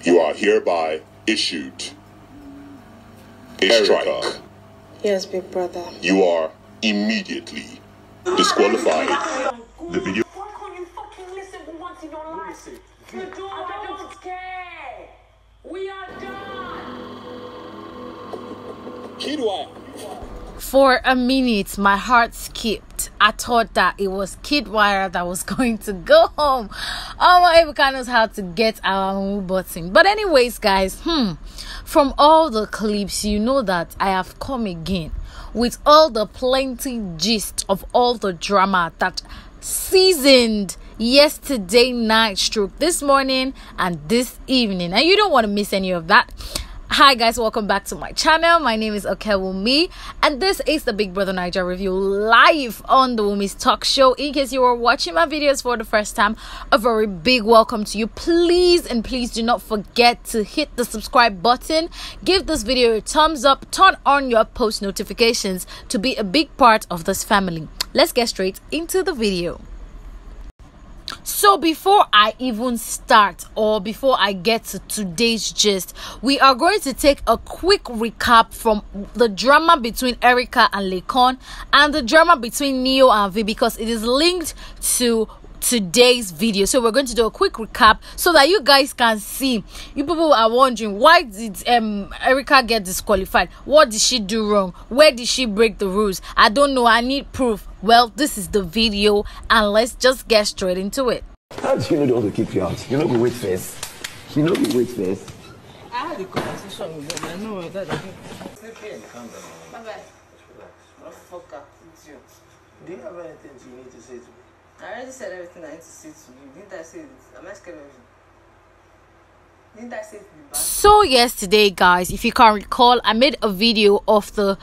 You are hereby issued a strike. Yes, big brother. You are immediately disqualified. The video. Why can't you fucking listen for once in your life? You do, I don't care. We are done. Kidwire. For a minute, my heart skipped. I thought that it was Kidwire that was going to go home. Oh my, Evica knows how to get our own button. But anyways, guys, from all the clips, you know that I have come again with all the plenty gist of all the drama that seasoned yesterday night stroke this morning and this evening, and you don't want to miss any of that. Hi guys, welcome back to my channel. My name is Okewumi and this is the Big Brother Naija review live on the Wumi's Talk Show. In case you are watching my videos for the first time, a very big welcome to you. Please do not forget to hit the subscribe button, give this video a thumbs up, turn on your post notifications to be a big part of this family. Let's get straight into the video. So before I even start, or before I get to today's gist, we are going to take a quick recap from the drama between Erica and Laycon and the drama between Neo and V, because it is linked to today's video. So we're going to do a quick recap so that you guys can see. You people are wondering, why did Erica get disqualified? What did she do wrong? Where did she break the rules? I don't know, I need proof. Well, this is the video and let's just get straight into it. How do you know they want to kick you out? You know we wait first. You know we wait first. I had a conversation with them. I know that. Calm down. Bye-bye. Motherfucker, idiot. Do you have anything you need to say to me? I already said everything I need to say to you. Didn't I say it? Am I scared of you? Didn't I say it to be bad? So yesterday, guys, if you can recall, I made a video of the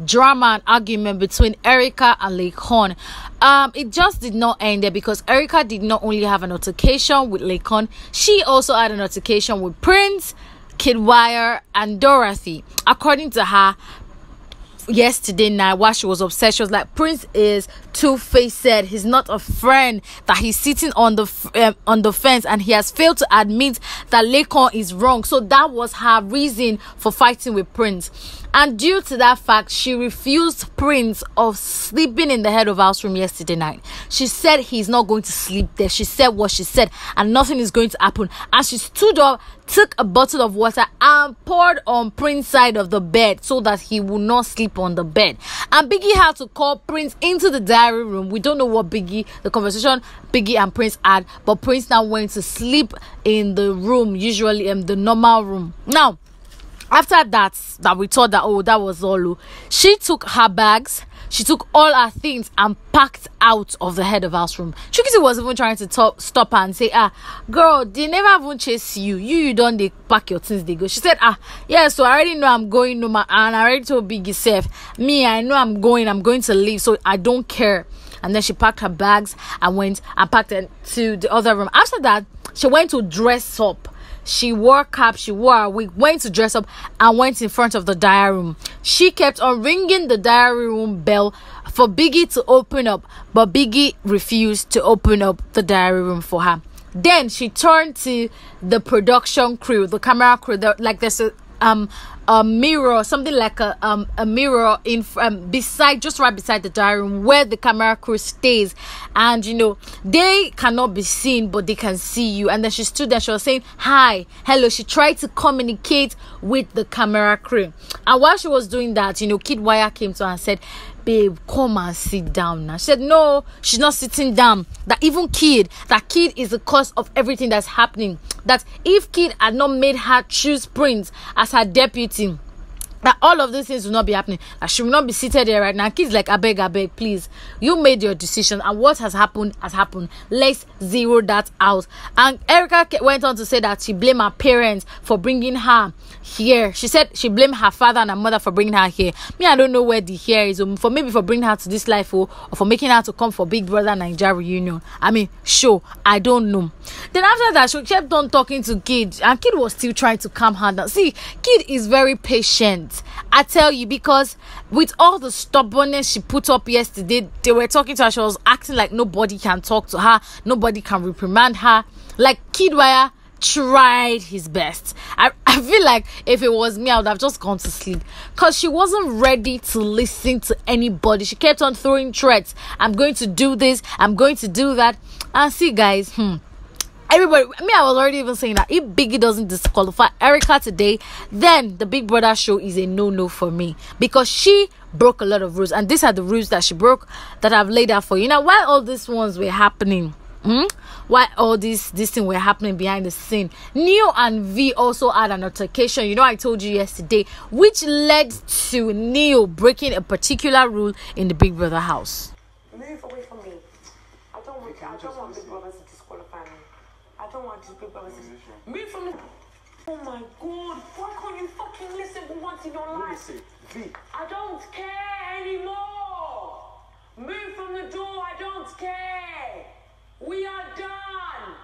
drama and argument between Erica and Laycon. It just did not end there because Erica did not only have an altercation with Laycon, she also had an altercation with Prince, Kidwire, and Dorothy. According to her, yesterday night while she was upset, she was like, Prince is two-faced, he's not a friend, that he's sitting on the fence and he has failed to admit that Laycon is wrong. So that was her reason for fighting with Prince, and due to that fact, she refused Prince of sleeping in the head of house room yesterday night. She said he's not going to sleep there. She said what she said and nothing is going to happen, and she stood up, took a bottle of water and poured on Prince's side of the bed so that he would not sleep on the bed. And Biggie had to call Prince into the diary room. We don't know what the conversation Biggie and Prince had, but Prince now went to sleep in the room, usually in the normal room. Now, after that we thought that, oh, that was all, she took her bags, she took all her things and packed out of the head of house room. Chukisi was even trying to stop her and say, girl, they never even chase you. You don't, they pack your things, they go. She said, yeah, so I already know I'm going no and I already told Biggie Seth, me, I know I'm going to leave, so I don't care. And then she packed her bags and went and packed it to the other room. After that, she went to dress up. She wore cap, she wore a wig, went to dress up and went in front of the diary room. She kept on ringing the diary room bell for Biggie to open up, but Biggie refused to open up the diary room for her. Then she turned to the production crew, the camera crew. Like there's a mirror, something like a mirror in just right beside the diary room where the camera crew stays, and you know they cannot be seen but they can see you. And then she stood there, she was saying hi, hello. She tried to communicate with the camera crew, and while she was doing that, you know, Kidwire came to her and said, babe, come and sit down now. She said no, she's not sitting down. That Kid is the cause of everything that's happening. That if Kid had not made her choose Prince as her deputy, that all of these things will not be happening. That she will not be seated there right now. Kid's like, I beg, please. You made your decision, and what has happened has happened. Let's zero that out. And Erica went on to say that she blamed her parents for bringing her here. She said she blamed her father and her mother for bringing her here. Me, I don't know where the here is. For bringing her to this life, or for making her to come for Big Brother Naija reunion. I mean, sure, I don't know. Then after that, she kept on talking to Kid, and Kid was still trying to calm her down. See, Kid is very patient, I tell you, because with all the stubbornness she put up yesterday, they were talking to her, she was acting like nobody can talk to her, nobody can reprimand her. Like Kidwire tried his best. I feel like if it was me, I would have just gone to sleep, because she wasn't ready to listen to anybody. She kept on throwing threats. I'm going to do this, I'm going to do that. And see, guys, everybody, I was already even saying that if Biggie doesn't disqualify Erica today, then the Big Brother show is a no for me, because she broke a lot of rules, and these are the rules that she broke that I've laid out for you. Now, while all these ones were happening, why all this thing were happening behind the scene, Neo and V also had an altercation. You know, I told you yesterday, which led to Neo breaking a particular rule in the Big Brother house. Move away from me. I don't want Big Brother to disqualify me. I don't want this Big Brother to move from me. Oh my God, why can't you fucking listen for once in your life? I don't care anymore. Move from the door, I don't care. We are done.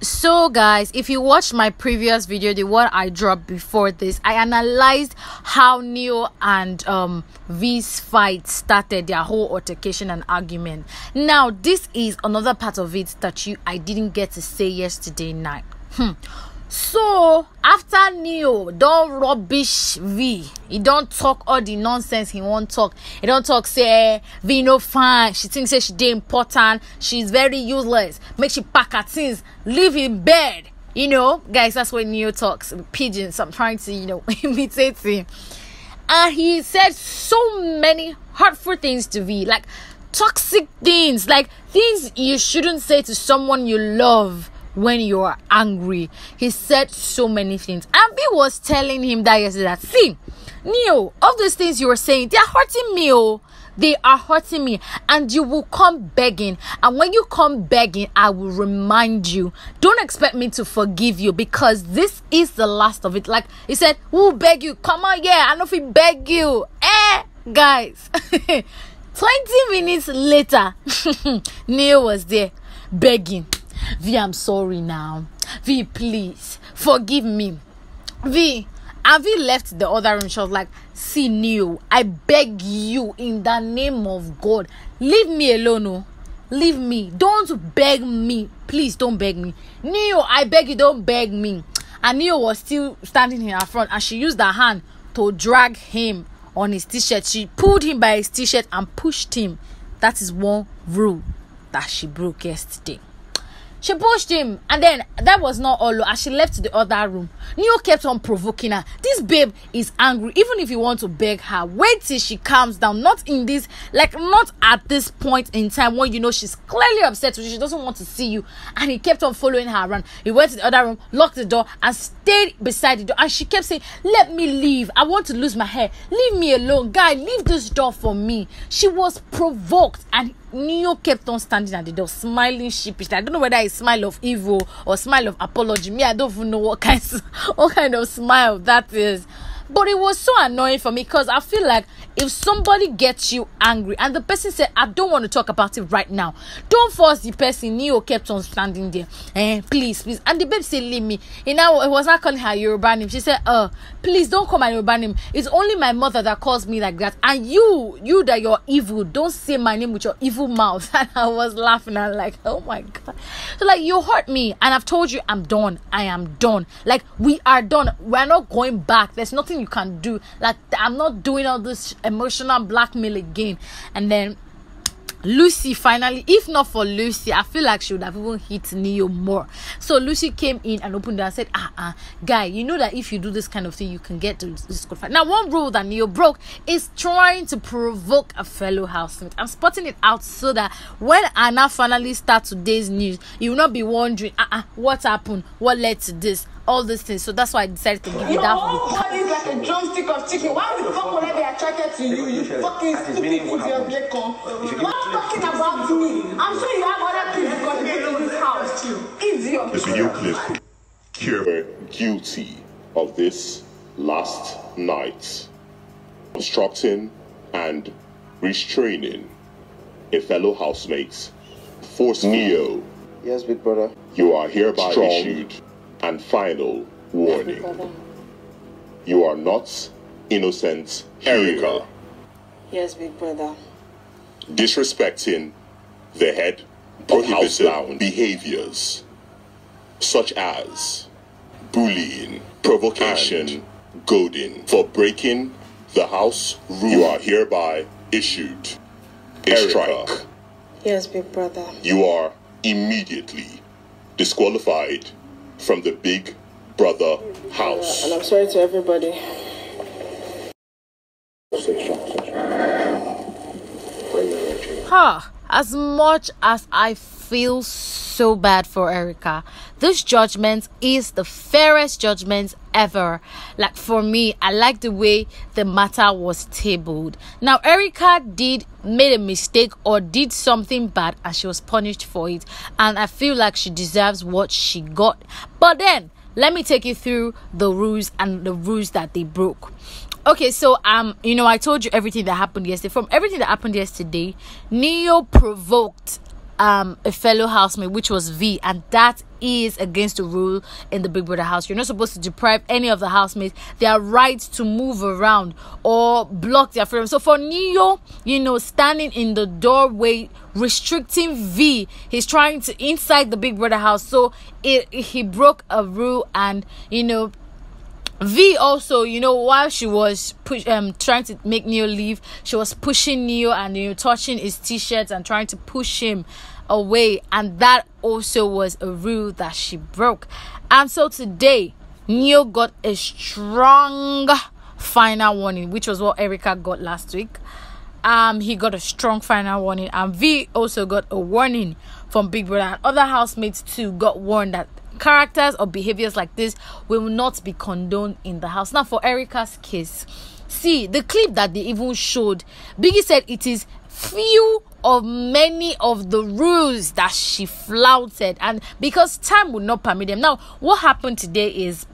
So guys, if you watched my previous video, the one I dropped before this, I analyzed how Neo and V's fight started, their whole altercation and argument. Now this is another part of it that I didn't get to say yesterday night. So after Neo don't rubbish V, he don't talk all the nonsense he won't talk. He don't talk say V no fine, she thinks say she dey important, she's very useless, make she pack her things, leave in bed. You know, guys, that's when Neo talks pigeons. I'm trying to, you know, imitate him. And he said so many hurtful things to V, like toxic things, like things you shouldn't say to someone you love when you are angry. He said so many things, and V was telling him that yesterday, that see, Neo, all those things you were saying, they are hurting me. They are hurting me, and you will come begging, and when you come begging, I will remind you. Don't expect me to forgive you, because this is the last of it. Like he said, who beg you? Come on, yeah, I know if he beg you. Guys. 20 minutes later, Neo was there begging. V, I'm sorry now. V, please forgive me. V, and V left the other room. She was like, see, Neo, I beg you in the name of God, leave me alone. Oh. Leave me. Don't beg me. Please don't beg me. Neo, I beg you, don't beg me. And Neo was still standing in her front, and she used her hand to drag him on his t-shirt. She pulled him by his t-shirt and pushed him. That is one rule that she broke yesterday. She pushed him, and then that was not all. As she left to the other room, Neo kept on provoking her. This babe is angry. Even if you want to beg her, wait till she calms down. Not in this, like not at this point in time when you know she's clearly upset with you. She doesn't want to see you. And he kept on following her around. He went to the other room, locked the door, and stayed beside the door. And she kept saying, let me leave. I want to lose my hair. Leave me alone. Guy, leave this door for me. She was provoked, and Neo kept on standing at the door, smiling sheepishly. I don't know whether it's smile of evil or smile of apology. Me, I don't even know what kind of smile that is. But it was so annoying for me, because I feel like if somebody gets you angry and the person said, I don't want to talk about it right now, don't force the person. Neo kept on standing there. Please. And the babe said, leave me. He was not calling her Yoruba name. She said, please don't call my Yoruba name. It's only my mother that calls me like that. And you that you're evil, don't say my name with your evil mouth. And I was laughing. I'm like, oh my God. So like, you hurt me, and I've told you I'm done. I am done. Like, we are done. We're not going back. There's nothing you can do. Like, I'm not doing all this emotional blackmail again. And then Lucy finally, if not for Lucy, I feel like she would have even hit Neo more. So Lucy came in and opened it and said, guy, you know that if you do this kind of thing, you can get disqualified. Now, one rule that Neo broke is trying to provoke a fellow housemate. I'm spotting it out so that when Anna finally starts today's news, you will not be wondering, what happened? What led to this? All these things. So that's why I decided to give you that. Your whole body is like a drumstick of chicken. Why the fuck would I be attracted to you? You fucking stupid idiot, Lekon. Why are you talking about me? I'm sure you have other people because you in this house too. Idiot. The video clip. You're guilty of this last night. Obstructing and restraining a fellow housemate. Force Neo. Yes, big brother. You are hereby issued and final warning. You are not innocent, Erica. Yes, big brother. Disrespecting the head of house lounge behaviors. such as bullying, provocation, goading. For breaking the house rule, you are hereby issued a strike. Yes, big brother. You are immediately disqualified from the Big Brother house. And I'm sorry to everybody. As much as I feel so bad for Erica, this judgment is the fairest judgment ever. Like, for me, I like the way the matter was tabled. Now, Erica made a mistake or did something bad and she was punished for it, and I feel like she deserves what she got. But then let me take you through the rules and the rules that they broke. Okay, so I told you everything that happened yesterday. From everything that happened yesterday, Neo provoked a fellow housemate, which was V, and that is against the rule in the Big Brother house. You're not supposed to deprive any of the housemates their right to move around or block their freedom. So for Neo, standing in the doorway restricting V, he's trying to inside the Big Brother house. So he broke a rule, and V also, while she was trying to make Neo leave, she was pushing Neo and touching his t-shirts and trying to push him away, and that also was a rule that she broke. And so today, Neo got a strong final warning, which was what Erica got last week. He got a strong final warning, and V also got a warning from Big Brother, and other housemates too got warned that characters or behaviors like this will not be condoned in the house. Now, for Erica's case, see the clip that they even showed, Biggie said it is few of many of the rules that she flouted, and because time would not permit them. Now, what happened today is,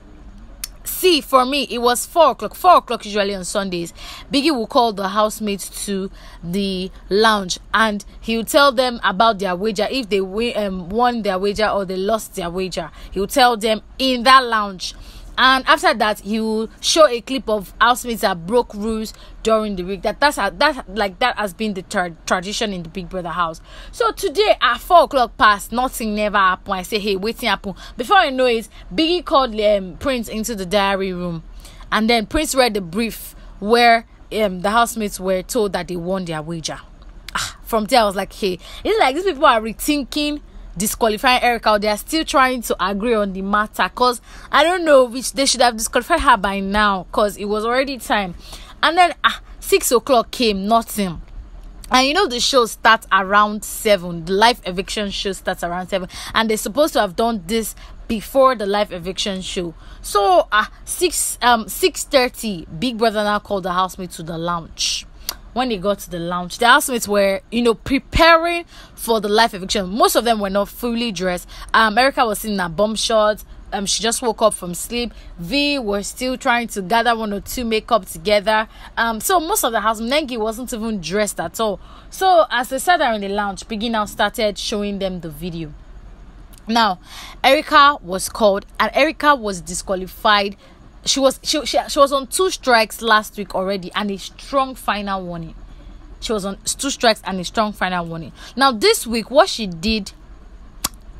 see, for me, it was 4 o'clock. 4 o'clock usually on Sundays, Biggie will call the housemates to the lounge and he will tell them about their wager. If they won their wager or they lost their wager, he will tell them in that lounge. And after that, he will show a clip of housemates that broke rules during the week. That has been the tradition in the Big Brother house. So today at 4 o'clock past, nothing never happened. I say, hey, waiting happen. Before I know it, Biggie called Prince into the diary room, and then Prince read the brief where the housemates were told that they won their wager. From there, I was like, hey, it's like these people are rethinking disqualifying Erica. They are still trying to agree on the matter, because I don't know, which they should have disqualified her by now, because it was already time. And then 6 o'clock came, nothing. And the show starts around 7. The live eviction show starts around 7, and they're supposed to have done this before the live eviction show. So 6:30, Big Brother now called the housemates to the lounge. When they got to the lounge, the housemates were, preparing for the live eviction. Most of them were not fully dressed. Erica was in her bum shorts. She just woke up from sleep. V was still trying to gather 1 or 2 makeup together. So most of the house, Nengi wasn't even dressed at all. So as they sat there in the lounge, Biggie now started showing them the video. Now, Erica was called, and Erica was disqualified. She was on 2 strikes last week already, and a strong final warning. She was on 2 strikes and a strong final warning. Now this week, what she did,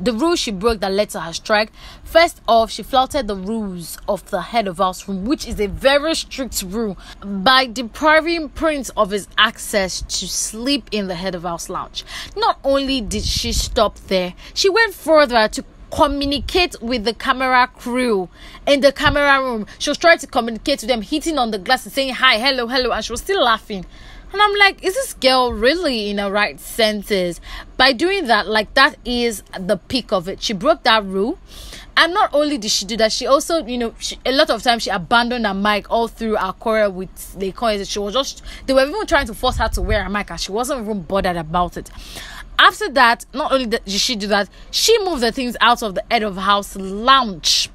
the rule she broke that led to her strike. First off, she flouted the rules of the head of house room, which is a very strict rule, by depriving Prince of his access to sleep in the head of house lounge. Not only did she stop there, she went further to communicate with the camera crew in the camera room. She was trying to communicate to them, hitting on the glass and saying hi, hello, and she was still laughing. And I'm like, is this girl really in her right senses? By doing that, that is the peak of it. She broke that rule. And not only did she do that, she also, a lot of times she abandoned her mic all through our quarrel with the coins. They were even trying to force her to wear a mic, and she wasn't even bothered about it. After that, not only did she do that, she moved the things out of the head of house lounge.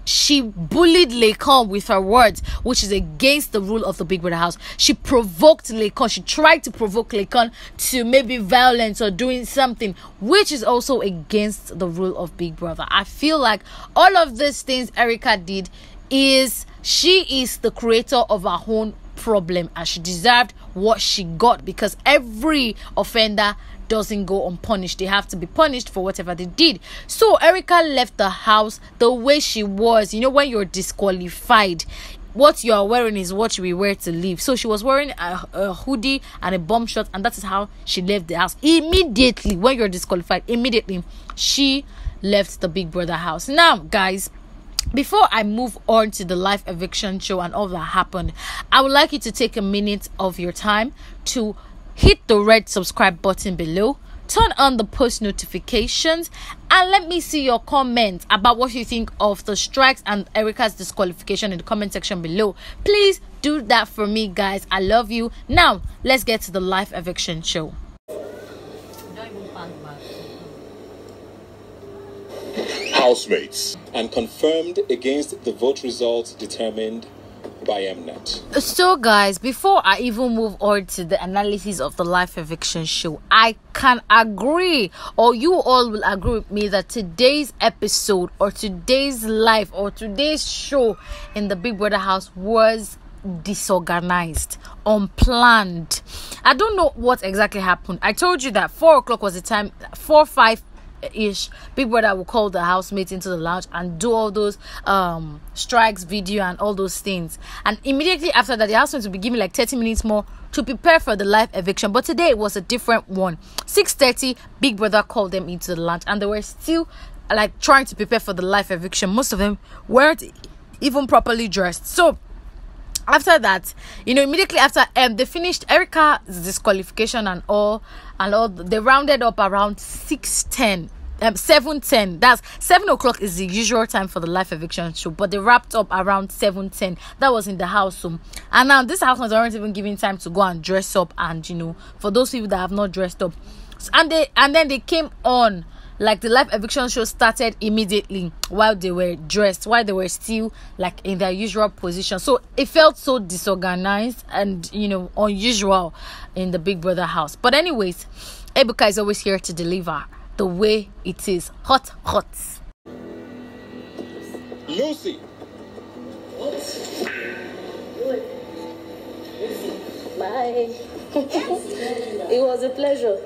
She bullied Lekon with her words, which is against the rule of the Big Brother house. She provoked Lekon. She tried to provoke Lekon to maybe violence or doing something, which is also against the rule of Big Brother. I feel like all of these things Erica did she is the creator of her own problem, and she deserved what she got, because every offender doesn't go unpunished. They have to be punished for whatever they did. So Erica left the house the way she was. You know, when you're disqualified, what you are wearing is what you will wear to leave. So she was wearing a hoodie and a bomb shot, and that is how she left the house. Immediately, when you're disqualified, immediately she left the Big Brother house. Now, guys, before I move on to the live eviction show and all that happened, I would like you to take a minute of your time to hit the red subscribe button below, turn on the post notifications, and let me see your comments about what you think of the strikes and Erica's disqualification in the comment section below. Please do that for me, guys. I love you. Now let's get to the live eviction show. Housemates and confirmed against the vote results determined by Mnet. So guys, before I even move on to the analysis of the live eviction show, I can agree, or you all will agree with me, that today's episode or today's live or today's show in the Big Brother house was disorganized, unplanned. I don't know what exactly happened. I told you that 4 o'clock was the time, 4-5 ish, Big Brother will call the housemates into the lounge and do all those strikes video and all those things, and immediately after that the housemates will be given like 30 minutes more to prepare for the live eviction. But today it was a different one. 6:30, Big Brother called them into the lounge and they were still like trying to prepare for the live eviction. Most of them weren't even properly dressed. So after that, you know, immediately after they finished Erica's disqualification and all, they rounded up around 6:10, 7:10. That's 7 o'clock is the usual time for the live eviction show, but they wrapped up around 7:10. That was in the house room, and now this housemates aren't even giving time to go and dress up, and you know, for those people that have not dressed up, and then they came on. Like the live eviction show started immediately while they were dressed, while they were still like in their usual position. So it felt so disorganized and, you know, unusual in the Big Brother house. But anyways, Ebuka is always here to deliver the way it is. Hot. Lucy. Bye. It was a pleasure.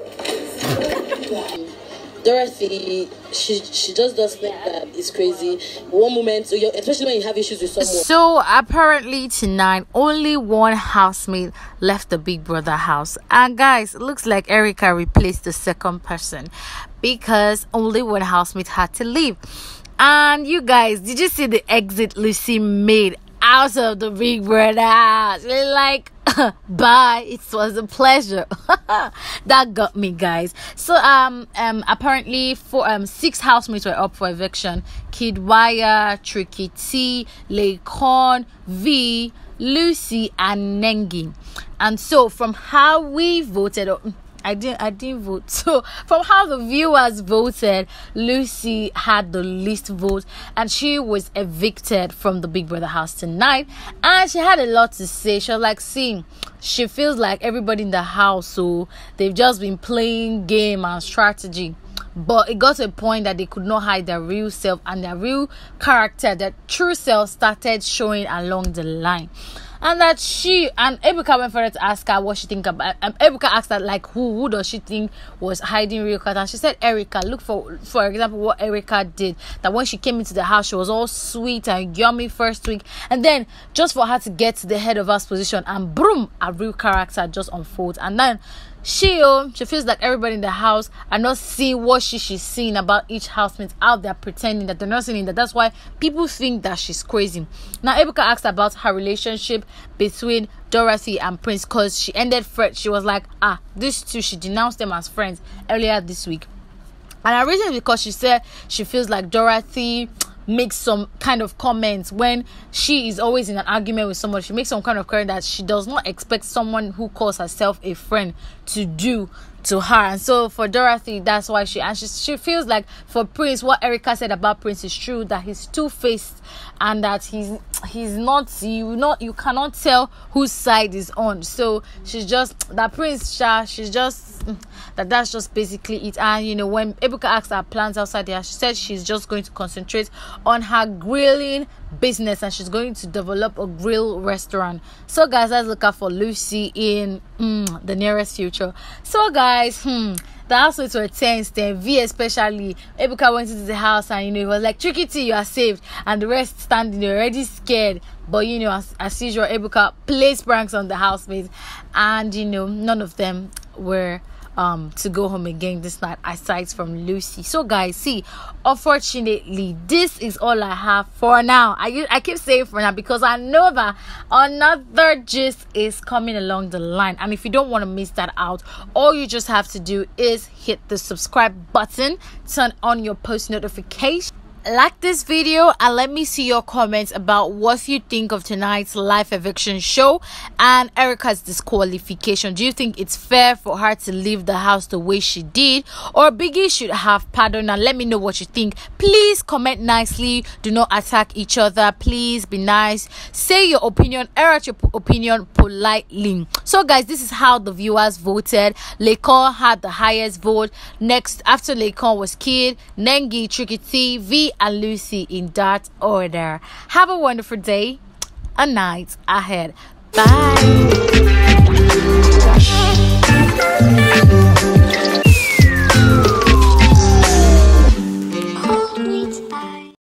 Dorothy, she just does think that it's crazy. One moment, especially when you have issues with someone. So apparently tonight, only one housemate left the Big Brother house. And guys, it looks like Erica replaced the second person because only one housemate had to leave. And you guys, did you see the exit Lucy made out of the Big Brother house? We're like, bye, it was a pleasure. That got me, guys. So apparently 6 housemates were up for eviction: Kidwaya, Tricky T, Leikon, V, Lucy, and Nengi. And so from how we voted, I didn't vote. So from how the viewers voted, Lucy had the least vote and she was evicted from the Big Brother house tonight. And she had a lot to say. She was like, see, she feels like everybody in the house, so they've just been playing game and strategy. But it got to a point that they could not hide their real self, and their real character, their true self, started showing along the line. And that Ebuka went further to ask her what she think about. Ebuka asked her, like, who does she think was hiding real character? And she said Erica. Look for example what Erica did. That when she came into the house, she was all sweet and yummy first week, and then just for her to get to the head of house position, and boom, a real character just unfolds. And then she feels like everybody in the house are not seeing what she's seeing about each housemate out there, pretending that they're not seeing that. That's why people think that she's crazy. Now Ebuka asked about her relationship between Dorothy and Prince, because she ended friends. She was like, these two, she denounced them as friends earlier this week. And her reason is because she said she feels like Dorothy makes some kind of comments when she is always in an argument with someone. She makes some kind of comment that she does not expect someone who calls herself a friend to do to her. And so for Dorothy, that's why she feels like for Prince, what Erica said about Prince is true, that he's two-faced and that he's not, you cannot tell whose side is on. So she's just that Prince, she's just that's just basically it. And you know, when Ebuka asked her plans outside there, she said she's just going to concentrate on her grilling business and she's going to develop a grill restaurant. So guys, let's look out for Lucy in the nearest future. So guys, guys, the housemates were tense. Then V especially, Ebuka went into the house and he was like, Tricky T, you are saved, and the rest standing there already scared. But as usual, Ebuka plays pranks on the housemates, and none of them were to go home again this night, aside from Lucy. So guys, see, unfortunately, this is all I have for now. I keep saying for now because I know that another gist is coming along the line, and if you don't want to miss that out, all you just have to do is hit the subscribe button, turn on your post notification, like this video, and let me see your comments about what you think of tonight's live eviction show and Erica's disqualification. Do you think it's fair for her to leave the house the way she did, or Biggie should have pardoned? And let me know what you think. Please comment nicely, do not attack each other, please be nice, say your opinion, air out your opinion politely. So guys, this is how the viewers voted. Lekon had the highest vote. Next after Lekon was Kid, Nengi, Tricky T, V and Lucy, in that order. Have a wonderful day, a night ahead. Bye.